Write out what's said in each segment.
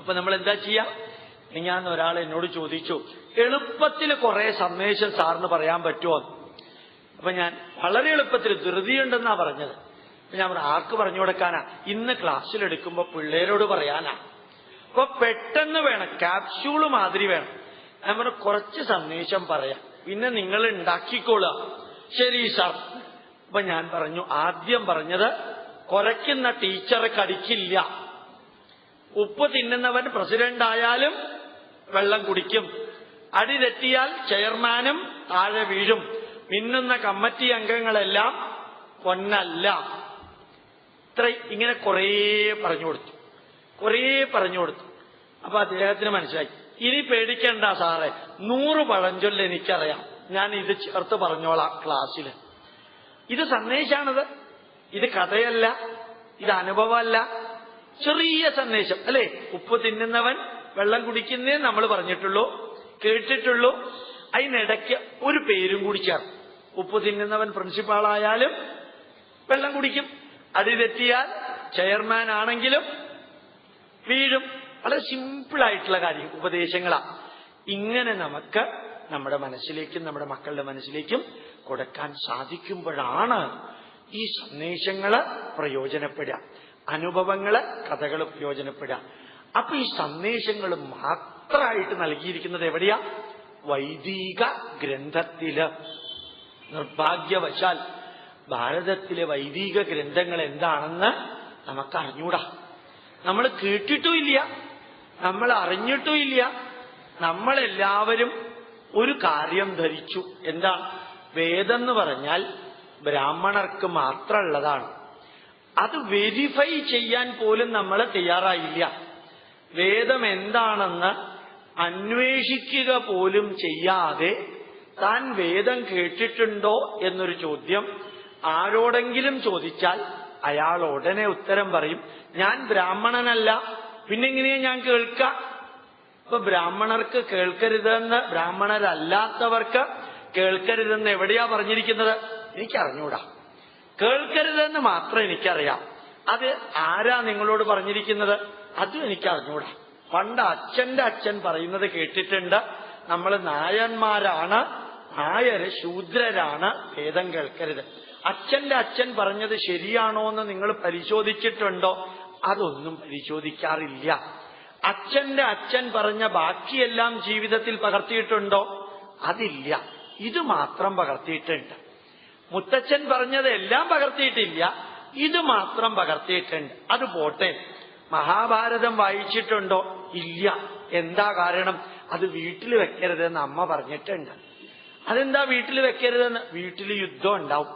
അപ്പൊ നമ്മൾ എന്താ ചെയ്യാ? ഞാൻ ഒരാൾ എന്നോട് ചോദിച്ചു, എളുപ്പത്തിൽ കുറെ സന്ദേശം സാറിന് പറയാൻ പറ്റുമോ? അപ്പൊ ഞാൻ വളരെ എളുപ്പത്തിൽ ധൃതിയുണ്ടെന്നാ പറഞ്ഞത്. ഞാൻ ആർക്ക് പറഞ്ഞു കൊടുക്കാനാ? ഇന്ന് ക്ലാസ്സിലെടുക്കുമ്പോ പിള്ളേരോട് പറയാനാ. അപ്പൊ പെട്ടെന്ന് വേണം, ക്യാപ്സ്യൂള് മാതിരി വേണം. ഞാൻ പറഞ്ഞു കുറച്ച് സന്ദേശം പറയാം, പിന്നെ നിങ്ങൾ ഉണ്ടാക്കിക്കോളുക. ശരി സാർ. അപ്പൊ ഞാൻ പറഞ്ഞു, ആദ്യം പറഞ്ഞത് കുറയ്ക്കുന്ന ടീച്ചറെ കടിക്കില്ല, ഉപ്പ് തിന്നുന്നവൻ പ്രസിഡന്റ് ആയാലും വെള്ളം കുടിക്കും, അടി തെറ്റിയാൽ ചെയർമാനും താഴെ വീഴും, മിന്നുന്ന കമ്മിറ്റി അംഗങ്ങളെല്ലാം പൊന്നല്ല. ഇങ്ങനെ കുറേ പറഞ്ഞു കൊടുത്തു. അപ്പൊ അദ്ദേഹത്തിന് മനസ്സിലായി, ഇനി പേടിക്കണ്ട സാറേ, 100 പഴഞ്ചൊല്ല് എനിക്കറിയാം, ഞാൻ ഇത് ചേർത്ത് പറഞ്ഞോളാം ക്ലാസ്സിൽ. ഇത് സന്ദേശാണിത്, ഇത് കഥയല്ല, ഇത് അനുഭവമല്ല, ചെറിയ സന്ദേശം അല്ലേ? ഉപ്പ് തിന്നുന്നവൻ വെള്ളം കുടിക്കുന്നേ നമ്മൾ പറഞ്ഞിട്ടുള്ളൂ, കേട്ടിട്ടുള്ളൂ. അതിനിടയ്ക്ക് ഒരു പേരും കൂടി ചേർത്ത്. ഉപ്പ് തിന്നുന്നവൻ പ്രിൻസിപ്പാളായാലും വെള്ളം കുടിക്കും, അടി തെറ്റിയാൽ ചെയർമാൻ ആണെങ്കിലും വീഴും. വളരെ സിമ്പിളായിട്ടുള്ള കാര്യം, ഉപദേശങ്ങളാ. ഇങ്ങനെ നമുക്ക് നമ്മുടെ മനസ്സിലേക്കും നമ്മുടെ മക്കളുടെ മനസ്സിലേക്കും കൊടുക്കാൻ സാധിക്കുമ്പോഴാണ് ഈ സന്ദേശങ്ങള് പ്രയോജനപ്പെടുക, അനുഭവങ്ങള്, കഥകൾ പ്രയോജനപ്പെടുക. അപ്പൊ ഈ സന്ദേശങ്ങൾ മാത്രമായിട്ട് നൽകിയിരിക്കുന്നത് എവിടെയാ? വൈദിക ഗ്രന്ഥത്തില്. നിർഭാഗ്യവശാൽ ഭാരതത്തിലെ വൈദിക ഗ്രന്ഥങ്ങൾ എന്താണെന്ന് നമുക്ക് അറിഞ്ഞൂടാ. നമ്മൾ കേട്ടിട്ടുമില്ല, നമ്മൾ അറിഞ്ഞിട്ടുമില്ല. നമ്മളെല്ലാവരും ഒരു കാര്യം ധരിച്ചു. എന്താ? വേദം എന്ന് പറഞ്ഞാൽ ബ്രാഹ്മണർക്ക് മാത്രമുള്ളതാണ്. അത് വെരിഫൈ ചെയ്യാൻ പോലും നമ്മൾ തയ്യാറായില്ല. വേദം എന്താണെന്ന് അന്വേഷിക്കുക പോലും ചെയ്യാതെ താൻ വേദം കേട്ടിട്ടുണ്ടോ എന്നൊരു ചോദ്യം ആരോടെങ്കിലും ചോദിച്ചാൽ അയാൾ ഉടനെ ഉത്തരം പറയും, ഞാൻ ബ്രാഹ്മണനല്ല, പിന്നെങ്ങനെയാ ഞാൻ കേൾക്കാം? ഇപ്പൊ ബ്രാഹ്മണർക്ക് കേൾക്കരുതെന്ന്, ബ്രാഹ്മണരല്ലാത്തവർക്ക് കേൾക്കരുതെന്ന് എവിടെയാ പറഞ്ഞിരിക്കുന്നത്? എനിക്കറിഞ്ഞൂടാ. കേൾക്കരുതെന്ന് മാത്രം എനിക്കറിയാം. അത് ആരാ നിങ്ങളോട് പറഞ്ഞിരിക്കുന്നത്? അതും എനിക്കറിഞ്ഞൂടാ. പണ്ട് അച്ഛന്റെ അച്ഛൻ പറയുന്നത് കേട്ടിട്ടുണ്ട്, നമ്മൾ നായന്മാരാണ്, നായര് ശൂദ്രരാണ്, വേദം കേൾക്കരുത്. അച്ഛന്റെ അച്ഛൻ പറഞ്ഞത് ശരിയാണോ എന്ന് നിങ്ങൾ പരിശോധിച്ചിട്ടുണ്ടോ? അതൊന്നും പരിശോധിക്കാറില്ല. അച്ഛന്റെ അച്ഛൻ പറഞ്ഞ ബാക്കിയെല്ലാം ജീവിതത്തിൽ പകർത്തിയിട്ടുണ്ടോ? അതില്ല. ഇത് മാത്രം പകർത്തിയിട്ടുണ്ട്. മുത്തച്ഛൻ പറഞ്ഞത് എല്ലാം പകർത്തിയിട്ടില്ല, ഇത് മാത്രം പകർത്തിയിട്ടുണ്ട്. അത് പോട്ടെ. മഹാഭാരതം വായിച്ചിട്ടുണ്ടോ? ഇല്ല. എന്താ കാരണം? അത് വീട്ടിൽ വെക്കരുതെന്ന് അമ്മ പറഞ്ഞിട്ടുണ്ട്. അതെന്താ വീട്ടിൽ വെക്കരുതെന്ന്? വീട്ടിൽ യുദ്ധം ഉണ്ടാവും,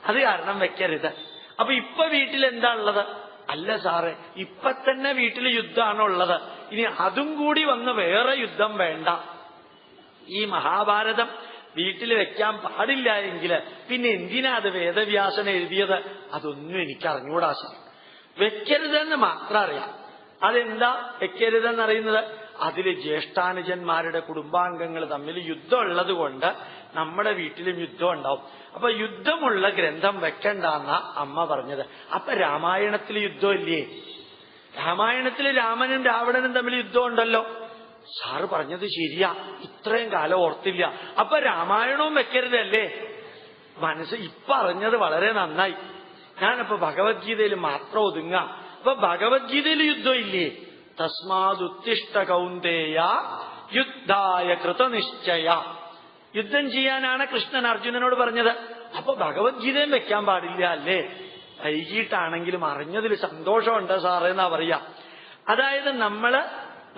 അത് കാരണം വെക്കരുത്. അപ്പൊ ഇപ്പൊ വീട്ടിൽ എന്താ ഉള്ളത്? അല്ല സാറേ, ഇപ്പൊ തന്നെ വീട്ടിൽ യുദ്ധമാണുള്ളത്, ഇനി അതും കൂടി വന്ന് വേറെ യുദ്ധം വേണ്ട. ഈ മഹാഭാരതം വീട്ടിൽ വെക്കാൻ പാടില്ല എങ്കിൽ പിന്നെ എന്തിനാ അത് വേദവ്യാസൻ എഴുതിയത്? അതൊന്നും എനിക്ക് അറിഞ്ഞൂടാ സാർ. വെക്കരുതെന്ന് മാത്രം അറിയാം. അതെന്താ വെക്കരുതെന്നറിയുന്നത്? അതില് ജ്യേഷ്ഠാനുജന്മാരുടെ കുടുംബാംഗങ്ങൾ തമ്മിൽ യുദ്ധം ഉള്ളത് കൊണ്ട് നമ്മുടെ വീട്ടിലും യുദ്ധം ഉണ്ടാവും. അപ്പൊ യുദ്ധമുള്ള ഗ്രന്ഥം വെക്കണ്ടെന്ന അമ്മ പറഞ്ഞത്. അപ്പൊ രാമായണത്തിൽ യുദ്ധമില്ലേ? രാമായണത്തിൽ രാമനും രാവണനും തമ്മിൽ യുദ്ധം ഉണ്ടല്ലോ. സാറ് പറഞ്ഞത് ശരിയാ, ഇത്രയും കാലം ഓർത്തില്ല. അപ്പൊ രാമായണവും വെക്കരുതല്ലേ? മനസ്സ് ഇപ്പൊ അറിഞ്ഞത് വളരെ നന്നായി. ഞാനപ്പോ ഭഗവത്ഗീതയിൽ മാത്രം ഒതുങ്ങാം. അപ്പൊ ഭഗവത്ഗീതയിൽ യുദ്ധം ഇല്ലേ? തസ്മാദുത്തിഷ്ഠ കൗന്ദേയ യുദ്ധായ കൃതനിശ്ചയ. യുദ്ധം ചെയ്യാനാണ് കൃഷ്ണൻ അർജുനനോട് പറഞ്ഞത്. അപ്പൊ ഭഗവത്ഗീതയും വെക്കാൻ പാടില്ല അല്ലേ? വൈകിട്ടാണെങ്കിലും അറിഞ്ഞതിൽ സന്തോഷമുണ്ട് സാറേ എന്നാ പറയാ. അതായത്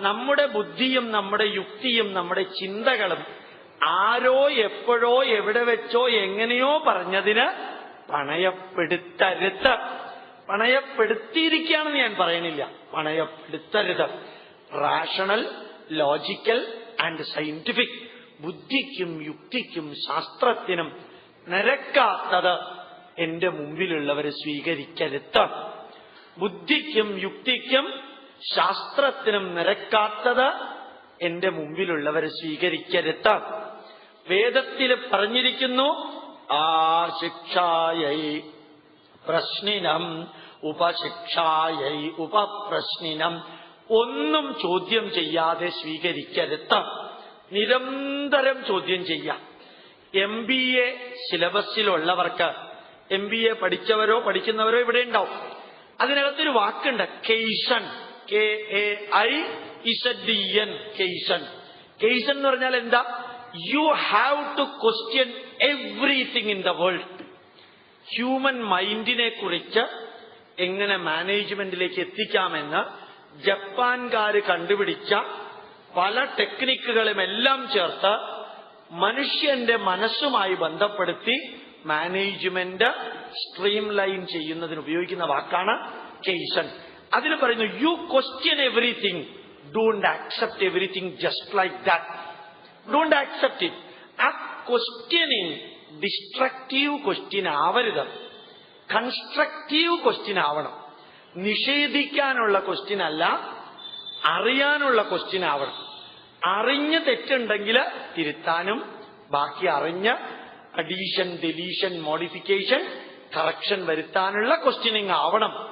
നമ്മുടെ ബുദ്ധിയും നമ്മുടെ യുക്തിയും നമ്മുടെ ചിന്തകളും ആരോ എപ്പോഴോ എവിടെ വെച്ചോ എങ്ങനെയോ പറഞ്ഞതിന് പണയപ്പെടുത്തരുത്. പണയപ്പെടുത്തിയിരിക്കുകയാണെന്ന് ഞാൻ പറയണില്ല, പണയപ്പെടുത്തരുത്. റാഷണൽ, ലോജിക്കൽ ആൻഡ് സയന്റിഫിക്, ബുദ്ധിക്കും യുക്തിക്കും ശാസ്ത്രത്തിനും നിരക്കാത്തത് എന്റെ മുമ്പിലുള്ളവരെ സ്വീകരിക്കരുത്. ബുദ്ധിക്കും യുക്തിക്കും ശാസ്ത്രത്തിനും നിരക്കാത്തത് എന്റെ മുമ്പിലുള്ളവരെ സ്വീകരിക്കരുത്. വേദത്തിൽ പറഞ്ഞിരിക്കുന്നു, ആശിക്ഷായൈ പ്രശ്നിനം ഉപശിക്ഷായൈ ഉപപ്രശ്നിനം ഒന്നും ചോദ്യം ചെയ്യാതെ സ്വീകരിക്കരുത്. നിരന്തരം ചോദ്യം ചെയ്യാം. MBA സിലബസിലുള്ളവർക്ക്, MBA പഠിച്ചവരോ പഠിക്കുന്നവരോ ഇവിടെ ഉണ്ടാവും. അതിനകത്തൊരു വാക്കുണ്ട്, കെയ്സൺ, KAIZEN, കെയ്സൺ. കെയ്സൺ എന്ന് പറഞ്ഞാൽ എന്താ? You have to question everything in the world. Human മൈൻഡിനെ കുറിച്ച് എങ്ങനെ മാനേജ്മെന്റിലേക്ക് എത്തിക്കാമെന്ന് ജപ്പാൻകാര് കണ്ടുപിടിച്ച പല ടെക്നിക്കുകളും എല്ലാം ചേർത്ത് മനുഷ്യന്റെ മനസ്സുമായി ബന്ധപ്പെടുത്തി മാനേജ്മെന്റ് സ്ട്രീം ലൈൻ ചെയ്യുന്നതിന് ഉപയോഗിക്കുന്ന വാക്കാണ് കെയ്സൺ. അതിൽ പറയുന്നു, you question everything, don't accept everything just like that. Don't accept it. ആ ക്വസ്റ്റ്യനിങ് ഡിസ്ട്രക്റ്റീവ് ക്വസ്റ്റ്യൻ ആവരുത്, കൺസ്ട്രക്റ്റീവ് ക്വസ്റ്റ്യൻ ആവണം. നിഷേധിക്കാനുള്ള ക്വസ്റ്റ്യൻ അല്ല, അറിയാനുള്ള ക്വസ്റ്റ്യൻ ആവണം. അറിഞ്ഞ് തെറ്റുണ്ടെങ്കിൽ തിരുത്താനും, ബാക്കി അറിഞ്ഞ് അഡീഷൻ, ഡെലീഷൻ, മോഡിഫിക്കേഷൻ, കറക്ഷൻ വരുത്താനുള്ള ക്വസ്റ്റ്യനിങ് ആവണം.